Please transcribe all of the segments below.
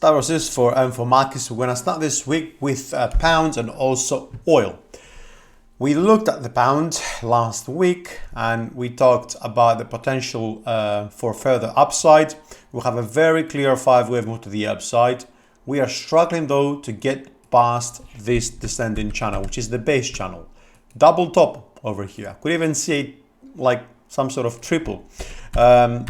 Stavros is for M4Markets. We're going to start this week with pounds and also oil. We looked at the pound last week and we talked about the potential for further upside. We have a very clear 5-wave move to the upside. We are struggling though to get past this descending channel, which is the base channel. Double top over here. Could even see it like some sort of triple. And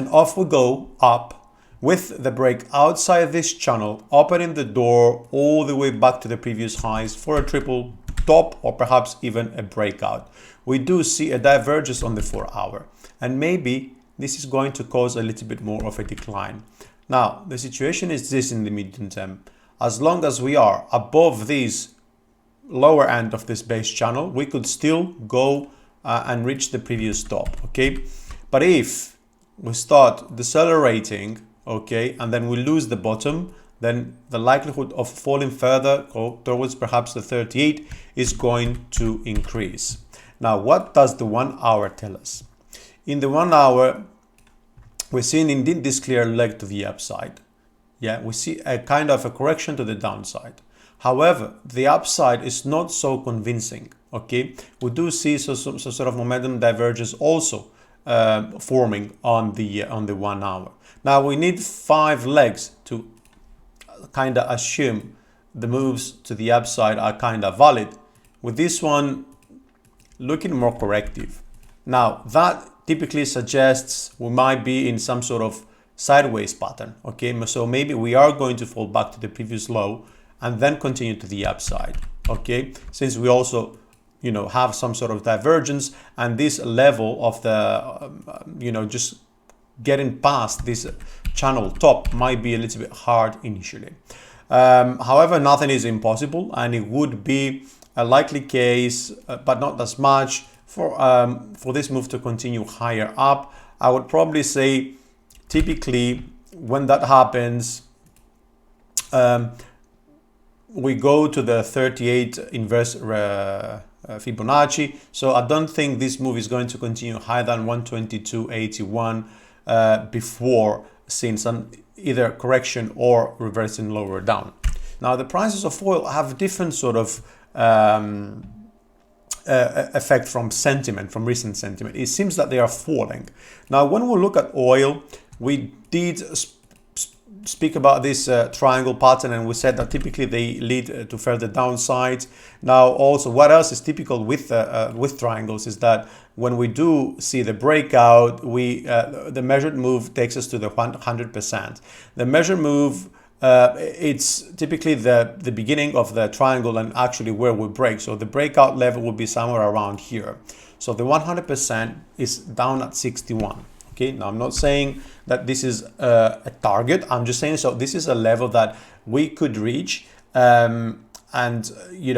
off we go up with the break outside this channel, opening the door all the way back to the previous highs for a triple top or perhaps even a breakout. We do see a divergence on the 4-hour, and maybe this is going to cause a little bit more of a decline. Now, the situation is this in the medium term. As long as we are above this lower end of this base channel, we could still go and reach the previous top, okay? But if we start decelerating, okay, and then we lose the bottom, then the likelihood of falling further towards perhaps the 38 is going to increase. Now, what does the 1 hour tell us? In the 1 hour, we're seeing indeed this clear leg to the upside. Yeah, we see a kind of a correction to the downside. However, the upside is not so convincing, okay? We do see some sort of momentum divergence also forming on the 1 hour. Now we need 5 legs to kind of assume the moves to the upside are kind of valid. With this one looking more corrective. Now that typically suggests we might be in some sort of sideways pattern, okay? So maybe we are going to fall back to the previous low and then continue to the upside, okay? Since we also have some sort of divergence, and this level of the just getting past this channel top might be a little bit hard initially. However, nothing is impossible, and it would be a likely case, but not as much for this move to continue higher up. I would probably say typically when that happens, we go to the 38 inverse Fibonacci. So I don't think this move is going to continue higher than 122.81 before seeing some either correction or reversing lower down. Now the prices of oil have different sort of effect from sentiment, from recent sentiment. It seems that they are falling. Now when we look at oil, we did speak about this triangle pattern, and we said that typically they lead to further downsides. Now also what else is typical with triangles is that when we do see the breakout, the measured move takes us to the 100%. The measured move, it's typically the beginning of the triangle and actually where we break. So the breakout level will be somewhere around here. So the 100% is down at 61. Okay, now I'm not saying that this is a target. I'm just saying, so this is a level that we could reach, and we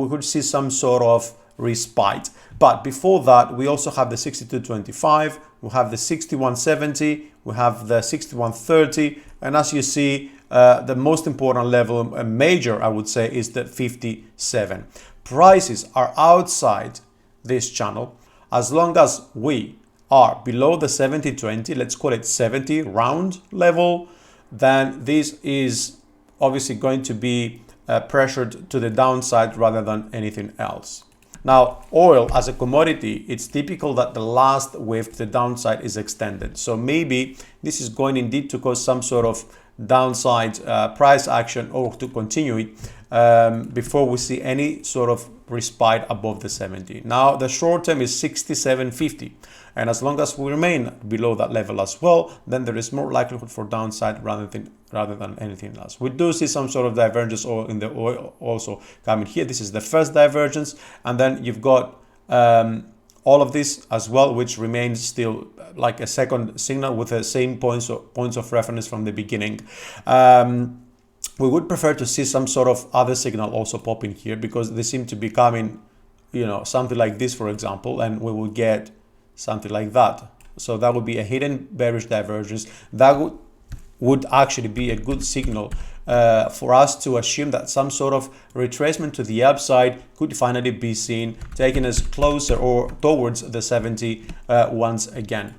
could see some sort of respite. But before that, we also have the 62.25, we have the 61.70, we have the 61.30, and as you see, the most important level, a major, I would say, is the 57. Prices are outside this channel. As long as we are below the 70-20, let's call it 70 round level, then this is obviously going to be pressured to the downside rather than anything else. Now, oil as a commodity, it's typical that the last wave to the downside is extended. So maybe this is going indeed to cause some sort of downside price action or to continue it before we see any sort of respite above the 70. Now, the short term is 67.50. And as long as we remain below that level as well, then there is more likelihood for downside rather than anything else. We do see some sort of divergence in the oil also coming here. This is the first divergence, and then you've got all of this as well, which remains still like a second signal with the same points of reference from the beginning. We would prefer to see some sort of other signal also popping here, because they seem to be coming, something like this, for example, and we will get something like that. So that would be a hidden bearish divergence. That would actually be a good signal for us to assume that some sort of retracement to the upside could finally be seen, taking us closer or towards the 70 once again.